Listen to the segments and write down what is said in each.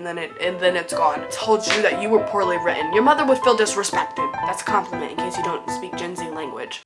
and then it's gone. I told you that you were poorly written. Your mother would feel disrespected. That's a compliment in case you don't speak Gen Z language.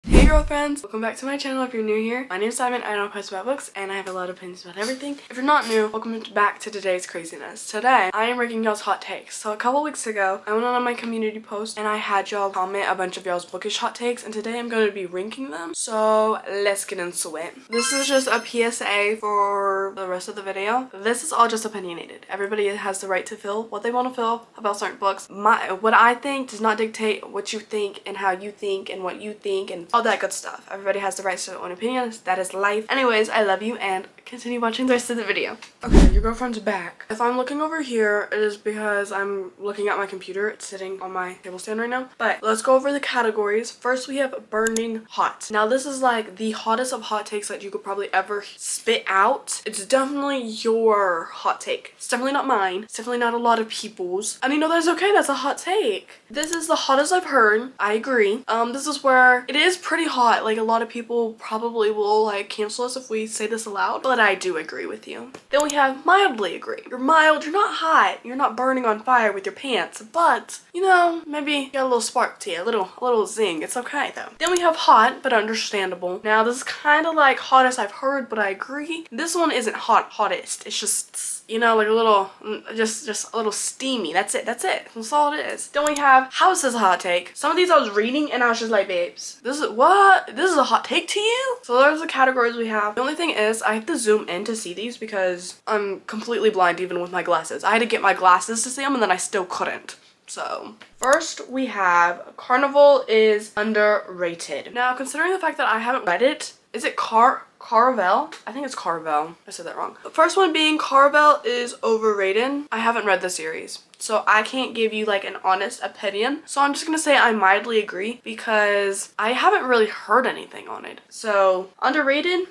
Hey girlfriends, welcome back to my channel if you're new here. My name is Simon, I don't post about books, and I have a lot of opinions about everything. If you're not new, welcome back to today's craziness. Today, I am ranking y'all's hot takes. So a couple weeks ago, I went on my community post and I had y'all comment a bunch of y'all's bookish hot takes, and today I'm going to be ranking them. So let's get into it. This is just a PSA for the rest of the video. This is all just opinionated. Everybody has the right to feel what they want to feel about certain books. What I think does not dictate what you think and how you think and what you think and all that good stuff. Everybody has the right to their own opinions. That is life. Anyways, I love you and continue watching the rest of the video. Okay, your girlfriend's back. If I'm looking over here, it is because I'm looking at my computer. It's sitting on my table stand right now. But let's go over the categories. First, we have burning hot. Now, this is like the hottest of hot takes that you could probably ever spit out. It's definitely your hot take. It's definitely not mine. It's definitely not a lot of people's. And you know, that's okay. That's a hot take. This is the hottest I've heard. I agree. This is where it is pretty hot. Like, a lot of people probably will like cancel us if we say this aloud, but I do agree with you. Then we have mildly agree. You're mild, you're not hot, you're not burning on fire with your pants, but you know, maybe get a little spark to you, a little zing. It's okay though. Then we have hot but understandable. Now this is kind of like hottest I've heard, but I agree. This one isn't hottest. It's just, you know, like a little, just a little steamy. That's it. That's all it is. Then we have house is a hot take. Some of these I was reading and I was just like, babes, this is what? This is a hot take to you? So there's the categories we have. The only thing is I have to zoom in to see these because I'm completely blind even with my glasses. I had to get my glasses to see them and then I still couldn't. So first we have Carnival is underrated. Now, considering the fact that I haven't read it, is it Caravel? I think it's Caravel. I said that wrong. The first one being Caravel is overrated. I haven't read the series, so I can't give you like an honest opinion. So I'm just gonna say I mildly agree because I haven't really heard anything on it. So underrated?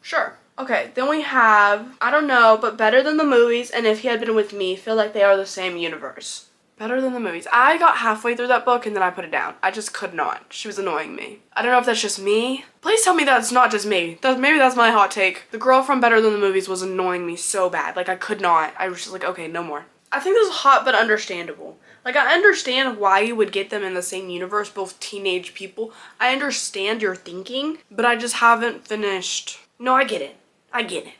Sure. Okay, then we have, I don't know, but better than the movies and If He Had Been With Me feel like they are the same universe. Better than the movies. I got halfway through that book and then I put it down. I just could not. She was annoying me. I don't know if that's just me. Please tell me that's not just me. Maybe that's my hot take. The girl from Better Than the Movies was annoying me so bad. Like, I could not. I was just like, okay, no more. I think this is hot but understandable. Like, I understand why you would get them in the same universe, both teenage people. I understand your thinking, but I just haven't finished. No, I get it. I get it.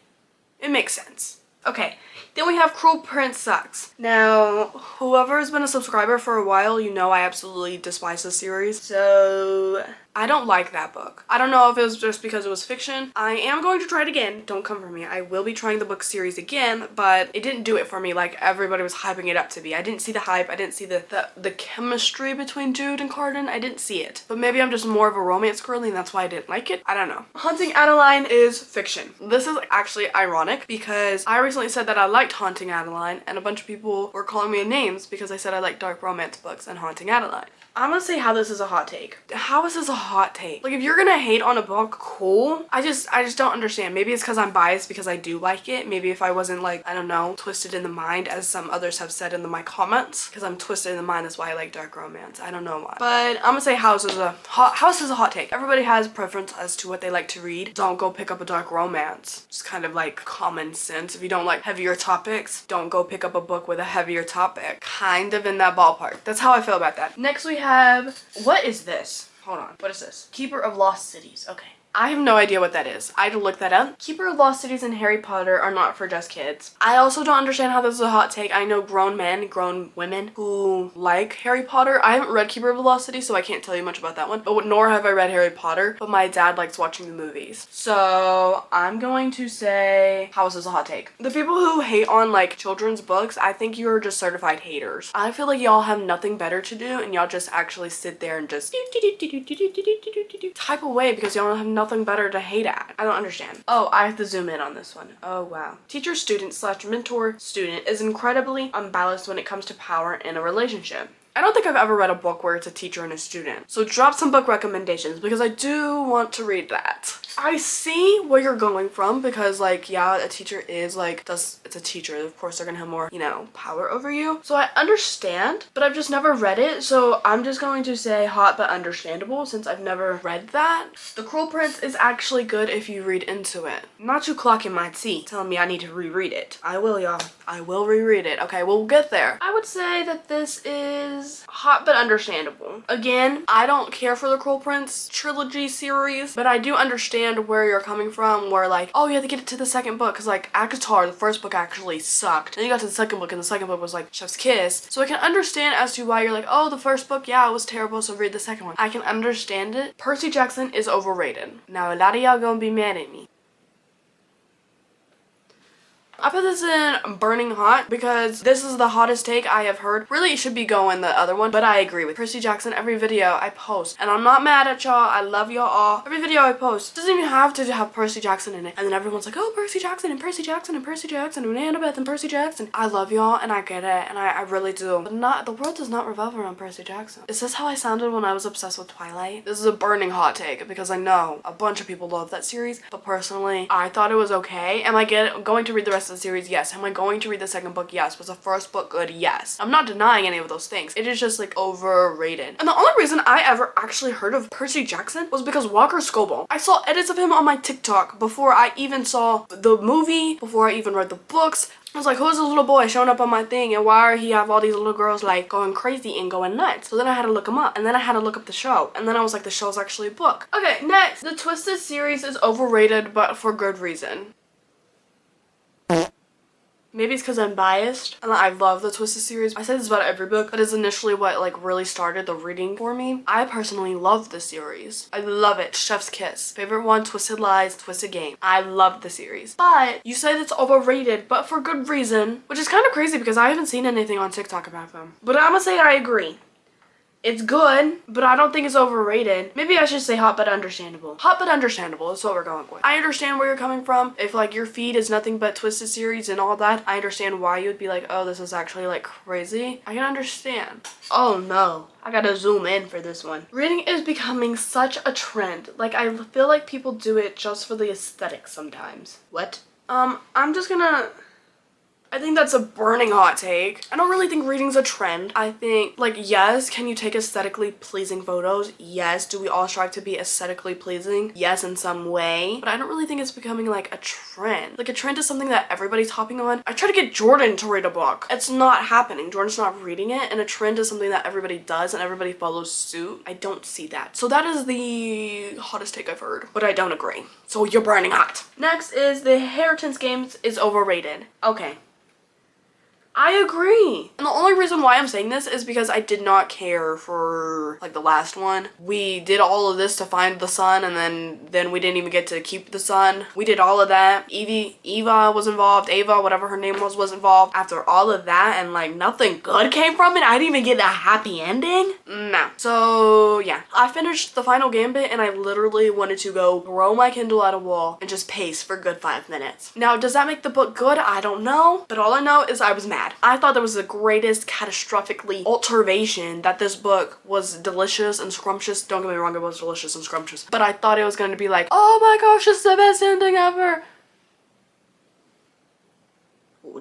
It makes sense. Okay, then we have Cruel Prince Sucks. Now, whoever has been a subscriber for a while, you know I absolutely despise this series. So I don't like that book. I don't know if it was just because it was fiction. I am going to try it again. Don't come for me. I will be trying the book series again, but it didn't do it for me like everybody was hyping it up to be. I didn't see the hype. I didn't see the chemistry between Jude and Carden. I didn't see it. But maybe I'm just more of a romance girly and that's why I didn't like it. I don't know. Haunting Adeline is fiction. This is actually ironic because I recently said that I liked Haunting Adeline and a bunch of people were calling me names because I said I like dark romance books and Haunting Adeline. I'm gonna say how this is a hot take. How is this a hot take? Like, if you're gonna hate on a book, cool. I just don't understand. Maybe it's because I'm biased because I do like it. Maybe if I wasn't like, I don't know, twisted in the mind as some others have said in my comments. Because I'm twisted in the mind, that's why I like dark romance. I don't know why. But I'm gonna say house is a hot take. Everybody has a preference as to what they like to read. Don't go pick up a dark romance. It's kind of like common sense. If you don't like heavier topics, don't go pick up a book with a heavier topic. Kind of in that ballpark. That's how I feel about that. Next we have, what is this? Hold on, what is this? Keeper of Lost Cities. Okay. I have no idea what that is. I had to look that up. Keeper of Lost Cities and Harry Potter are not for just kids. I also don't understand how this is a hot take. I know grown men, grown women who like Harry Potter. I haven't read Keeper of the Lost Cities, so I can't tell you much about that one. But nor have I read Harry Potter, but my dad likes watching the movies. So I'm going to say, how is this a hot take? The people who hate on like children's books, I think you're just certified haters. I feel like y'all have nothing better to do and y'all just actually sit there and just type away because y'all have nothing better to hate at. I don't understand. Oh, I have to zoom in on this one. Oh, wow. Teacher student slash mentor student is incredibly unbalanced when it comes to power in a relationship. I don't think I've ever read a book where it's a teacher and a student. So drop some book recommendations because I do want to read that. I see where you're going from because, like, yeah, a teacher is like, it's a teacher. Of course, they're gonna have more, you know, power over you. So I understand, but I've just never read it. So I'm just going to say hot but understandable since I've never read that. The Cruel Prince is actually good if you read into it. Not you clocking my tea, telling me I need to reread it. I will, y'all. I will reread it. Okay, we'll get there. I would say that this is hot but understandable. Again, I don't care for the Cruel Prince trilogy series, but I do understand where you're coming from, where like, oh, you have to get it to the second book because like ACOTAR, the first book actually sucked. Then you got to the second book and the second book was like Chef's Kiss. So I can understand as to why you're like, oh, the first book, yeah, it was terrible, so read the second one. I can understand it. Percy Jackson is overrated. Now a lot of y'all gonna be mad at me. I put this in burning hot because this is the hottest take I have heard. Really, it should be going the other one, but I agree with Percy Jackson. Every video I post, and I'm not mad at y'all. I love y'all all. Every video I post doesn't even have to have Percy Jackson in it. And then everyone's like, oh, Percy Jackson and Percy Jackson and Percy Jackson and Annabeth and Percy Jackson. I love y'all and I get it, and I really do. But the world does not revolve around Percy Jackson. Is this how I sounded when I was obsessed with Twilight? This is a burning hot take because I know a bunch of people love that series, but personally, I thought it was okay. Am I going to read the rest of the series? Yes. Am I going to read the second book? Yes. Was the first book good? Yes. I'm not denying any of those things. It is just like overrated. And the only reason I ever actually heard of Percy Jackson was because Walker Scobell. I saw edits of him on my TikTok before I even saw the movie, before I even read the books. I was like, who's this little boy showing up on my thing and why he have all these little girls like going crazy and going nuts? So then I had to look him up and then I had to look up the show and then I was like, the show's actually a book. Okay, next. The Twisted series is overrated but for good reason. Maybe it's because I'm biased and I love the Twisted series. I say this about every book, but it's initially what like really started the reading for me. I personally love the series. I love it. Chef's Kiss. Favorite one, Twisted Lies, Twisted Game. I love the series. But you said it's overrated, but for good reason, which is kind of crazy because I haven't seen anything on TikTok about them. But I'm gonna say I agree. It's good, but I don't think it's overrated. Maybe I should say hot but understandable. Hot but understandable is what we're going with. I understand where you're coming from. If like your feed is nothing but Twisted series and all that, I understand why you'd be like, oh, this is actually like crazy. I can understand. Oh no, I gotta zoom in for this one. Reading is becoming such a trend. Like I feel like people do it just for the aesthetic sometimes. What? I'm just gonna... I think that's a burning hot take. I don't really think reading's a trend. I think, like, yes, can you take aesthetically pleasing photos? Yes. Do we all strive to be aesthetically pleasing? Yes, in some way. But I don't really think it's becoming, like, a trend. Like, a trend is something that everybody's hopping on. I try to get Jordan to read a book. It's not happening. Jordan's not reading it. And a trend is something that everybody does and everybody follows suit. I don't see that. So that is the hottest take I've heard. But I don't agree. So you're burning hot. Next is the Inheritance Games is overrated. Okay. I agree. And the only reason why I'm saying this is because I did not care for like the last one. We did all of this to find the sun and then we didn't even get to keep the sun. We did all of that. Eva was involved. Ava, whatever her name was involved. After all of that and like nothing good came from it. I didn't even get a happy ending. No. So yeah, I finished the final gambit and I literally wanted to go throw my Kindle at a wall and just pace for a good 5 minutes. Now, does that make the book good? I don't know. But all I know is I was mad. I thought that was the greatest catastrophically alteration that this book was delicious and scrumptious. Don't get me wrong, it was delicious and scrumptious. But I thought it was going to be like, oh my gosh, it's the best ending ever.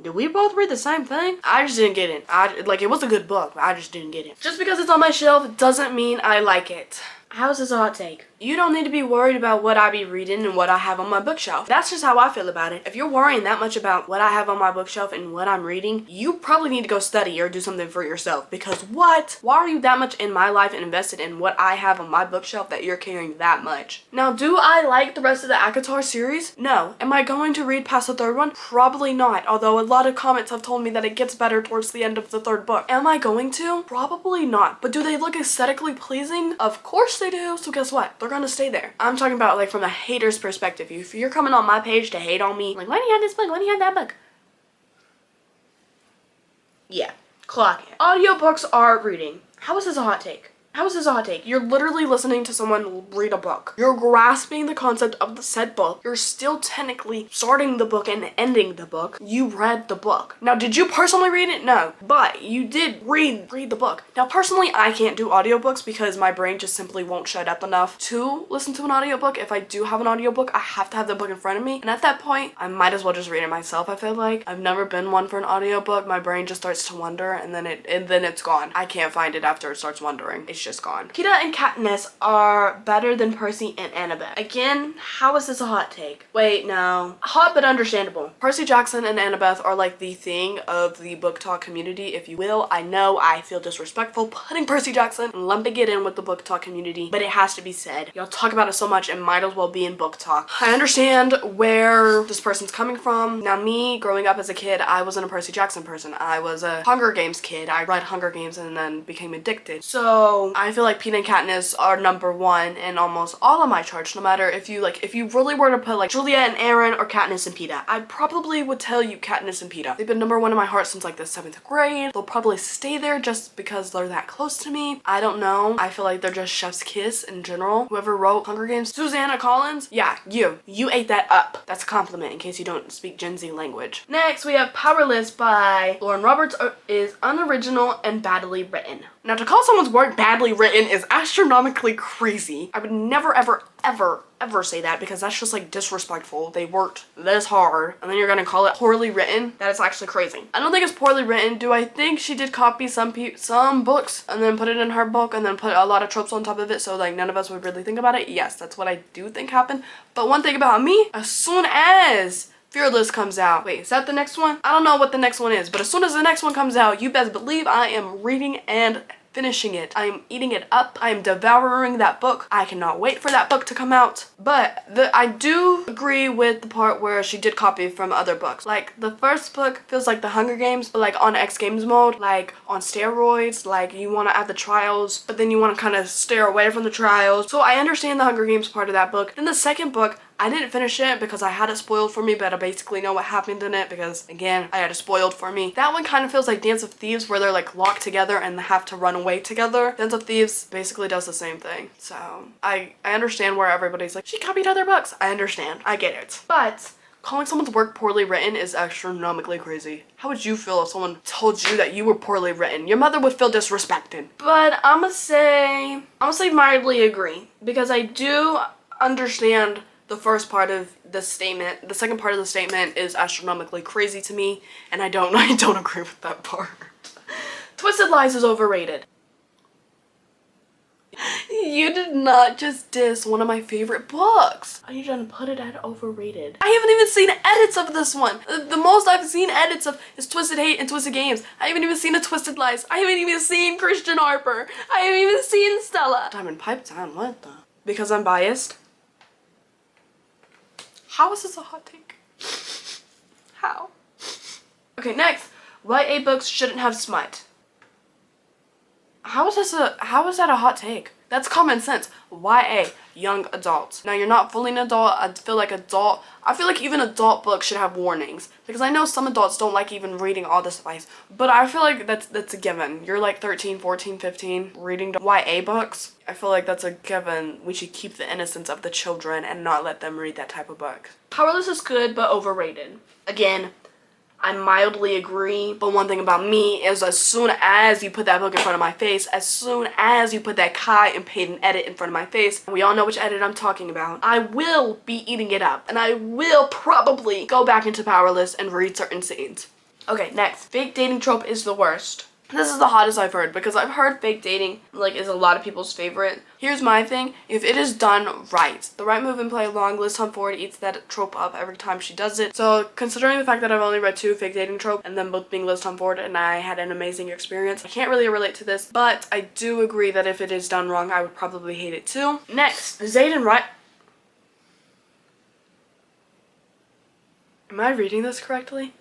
Did we both read the same thing? I just didn't get it. It was a good book, but I just didn't get it. Just because it's on my shelf doesn't mean I like it. How's this a hot take? You don't need to be worried about what I be reading and what I have on my bookshelf. That's just how I feel about it. If you're worrying that much about what I have on my bookshelf and what I'm reading, you probably need to go study or do something for yourself. Because what? Why are you that much in my life and invested in what I have on my bookshelf that you're caring that much? Now, do I like the rest of the ACOTAR series? No. Am I going to read past the third one? Probably not. Although a lot of comments have told me that it gets better towards the end of the third book. Am I going to? Probably not. But do they look aesthetically pleasing? Of course they do. So guess what? They're gonna stay there. I'm talking about like from the hater's perspective. If you're coming on my page to hate on me, like, why do you have this book? Why do you have that book? Yeah, clock it. Audiobooks are reading. How is this a hot take? How is this a hot take? You're literally listening to someone read a book. You're grasping the concept of the said book. You're still technically starting the book and ending the book. You read the book. Now, did you personally read it? No. But you did read the book. Now, personally, I can't do audiobooks because my brain just simply won't shut up enough to listen to an audiobook. If I do have an audiobook, I have to have the book in front of me. And at that point, I might as well just read it myself, I feel like. I've never been one for an audiobook. My brain just starts to wander and then it's gone. I can't find it after it starts wandering. It's just gone. Peeta and Katniss are better than Percy and Annabeth. Again, how is this a hot take? Wait, no. Hot but understandable. Percy Jackson and Annabeth are like the thing of the book talk community, if you will. I know I feel disrespectful putting Percy Jackson and lumping it in with the book talk community, but it has to be said. Y'all talk about it so much, it might as well be in book talk. I understand where this person's coming from. Now, me, growing up as a kid, I wasn't a Percy Jackson person. I was a Hunger Games kid. I read Hunger Games and then became addicted. So I feel like Peeta and Katniss are #1 in almost all of my charts, no matter if you really were to put like Julia and Aaron or Katniss and Peeta. I probably would tell you Katniss and Peeta. They've been #1 in my heart since like the 7th grade. They'll probably stay there just because they're that close to me. I don't know. I feel like they're just chef's kiss in general. Whoever wrote Hunger Games, Susanna Collins, yeah, you ate that up. That's a compliment in case you don't speak Gen Z language. Next, we have Powerless by Lauren Roberts is unoriginal and badly written. Now, to call someone's work badly written is astronomically crazy. I would never, ever say that because that's just like disrespectful. They worked this hard and then you're gonna call it poorly written? That is actually crazy. I don't think it's poorly written. Do I think she did copy some books and then put it in her book and then put a lot of tropes on top of it so like none of us would really think about it? Yes, that's what I do think happened. But one thing about me, as soon as Fearless comes out. Wait, is that the next one? I don't know what the next one is, but as soon as the next one comes out, you best believe I am reading and finishing it. I am eating it up. I am devouring that book. I cannot wait for that book to come out. But I do agree with the part where she did copy from other books. Like the first book feels like the Hunger Games, but like on X Games mode, like on steroids, like you want to add the trials, but then you want to kind of steer away from the trials. So I understand the Hunger Games part of that book. Then the second book, I didn't finish it because I had it spoiled for me, but I basically know what happened in it because, again, I had it spoiled for me. That one kind of feels like Dance of Thieves where they're like locked together and they have to run away together. Dance of Thieves basically does the same thing. So I understand where everybody's like, she copied other books. I understand. I get it. But calling someone's work poorly written is astronomically crazy. How would you feel if someone told you that you were poorly written? Your mother would feel disrespected. But I'ma say mildly agree because I do understand the first part of the statement. The second part of the statement is astronomically crazy to me, and I don't agree with that part. Twisted Lies is overrated. You did not just diss one of my favorite books. I need you to put it at overrated. I haven't even seen edits of this one. The most I've seen edits of is Twisted Hate and Twisted Games. I haven't even seen a Twisted Lies. I haven't even seen Christian Harper. I haven't even seen Stella. Diamond, pipe down. What the? Because I'm biased? How is this a hot take? How? Okay, next. YA books shouldn't have smut. How is that a hot take? That's common sense. YA, young adults. Now, you're not fully an adult. I feel like even adult books should have warnings. Because I know some adults don't like even reading all this advice. But I feel like that's a given. You're like 13, 14, 15, reading YA books. I feel like that's a given. We should keep the innocence of the children and not let them read that type of book. Powerless is good, but overrated. Again, I mildly agree, but one thing about me is as soon as you put that book in front of my face, as soon as you put that Kai and Peyton edit in front of my face, we all know which edit I'm talking about, I will be eating it up, and I will probably go back into Powerless and read certain scenes. Okay, next. Fake dating trope is the worst. This is the hottest I've heard because I've heard fake dating like is a lot of people's favorite. Here's my thing. If it is done right, the right move and play along, Liz Humphord eats that trope up every time she does it. So considering the fact that I've only read 2 fake dating trope and them both being Liz Humphord and I had an amazing experience, I can't really relate to this, but I do agree that if it is done wrong, I would probably hate it too. Next, Zayden Wright. Am I reading this correctly?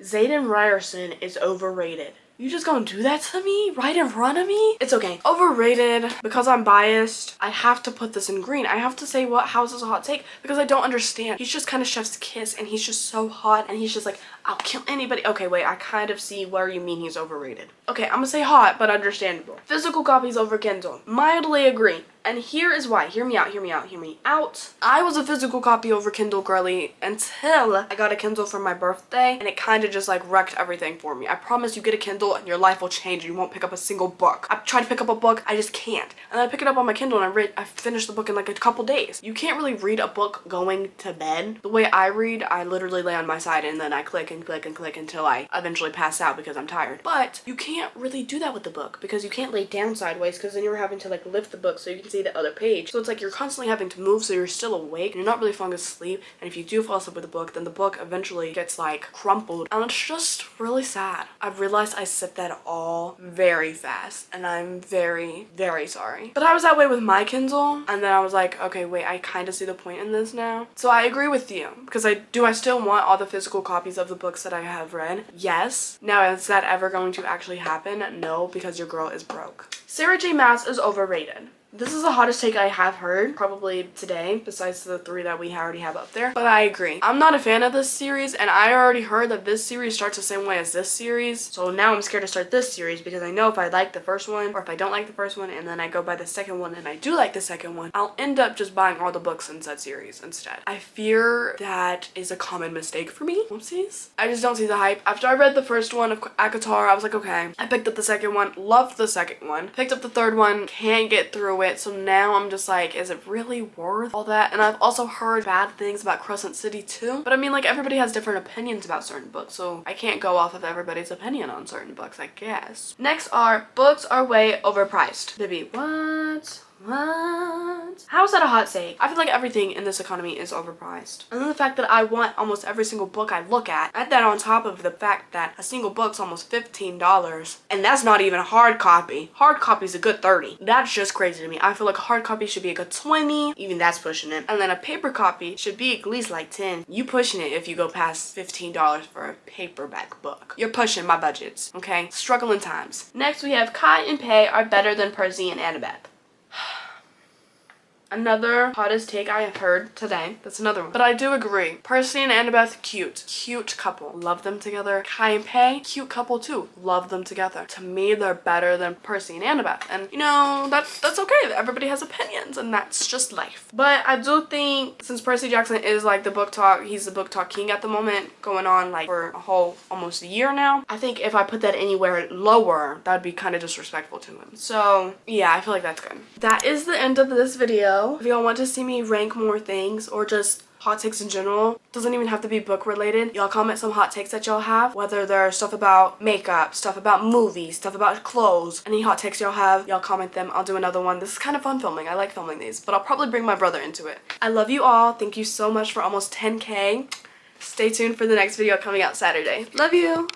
Zayden Ryerson is overrated. You just gonna do that to me right in front of me? It's okay. Overrated. Because I'm biased, I have to put this in green. I have to say how is this a hot take because I don't understand. He's just kind of chef's kiss and he's just so hot and he's just like, I'll kill anybody. Okay, wait, I kind of see where you mean he's overrated. Okay, I'm gonna say hot, but understandable. Physical copies over Kindle. Mildly agree. And here is why. Hear me out, hear me out, hear me out. I was a physical copy over Kindle girly until I got a Kindle for my birthday and it kind of just like wrecked everything for me. I promise you get a Kindle and your life will change and you won't pick up a single book. I've tried to pick up a book, I just can't. And then I pick it up on my Kindle and I finished the book in like a couple days. You can't really read a book going to bed. The way I read, I literally lay on my side and then I click and click and click until I eventually pass out because I'm tired. But you can't really do that with the book because you can't lay down sideways because then you're having to like lift the book so you can see the other page. So it's like you're constantly having to move so you're still awake and you're not really falling asleep, and if you do fall asleep with the book, then the book eventually gets like crumpled and it's just really sad. I've realized I said that all very fast and I'm very, very sorry. But I was that way with my Kindle and then I was like, okay, wait, I kind of see the point in this now. So I agree with you because I still want all the physical copies of the books that I have read? Yes. Now, is that ever going to actually happen? No, because your girl is broke. Sarah J. Maas is overrated. This is the hottest take I have heard probably today, besides the 3 that we already have up there. But I agree. I'm not a fan of this series, and I already heard that this series starts the same way as this series. So now I'm scared to start this series because I know if I like the first one or if I don't like the first one and then I go buy the second one and I do like the second one, I'll end up just buying all the books in said series instead. I fear that is a common mistake for me. Whoopsies. I just don't see the hype. After I read the first one of ACOTAR, I was like, okay. I picked up the second one, loved the second one. Picked up the third one, can't get through it. So now I'm just like, is it really worth all that? And I've also heard bad things about Crescent City too. But I mean, like, everybody has different opinions about certain books, so I can't go off of everybody's opinion on certain books, I guess. Next are books are way overpriced. Baby, what? What? How is that a hot take? I feel like everything in this economy is overpriced. And then the fact that I want almost every single book I look at, add that on top of the fact that a single book's almost $15. And that's not even a hard copy. Hard copy's a good 30. That's just crazy to me. I feel like a hard copy should be a good 20. Even that's pushing it. And then a paper copy should be at least like 10. You pushing it if you go past $15 for a paperback book. You're pushing my budgets, okay? Struggling times. Next we have Kai and Pei are better than Percy and Annabeth. Another hottest take I have heard today. That's another one. But I do agree. Percy and Annabeth, cute. Cute couple. Love them together. Kai and Pei, cute couple too. Love them together. To me, they're better than Percy and Annabeth. And, you know, that's okay. Everybody has opinions and that's just life. But I do think since Percy Jackson is like the book talk, he's the book talk king at the moment, going on like for a whole almost a year now. I think if I put that anywhere lower, that would be kind of disrespectful to him. So, yeah, I feel like that's good. That is the end of this video. If y'all want to see me rank more things or just hot takes in general, doesn't even have to be book related, y'all comment some hot takes that y'all have, whether they're stuff about makeup, stuff about movies, stuff about clothes, any hot takes y'all have, y'all comment them. I'll do another one. This is kind of fun filming. I like filming these, but I'll probably bring my brother into it. I love you all. Thank you so much for almost 10K. Stay tuned for the next video coming out Saturday. Love you.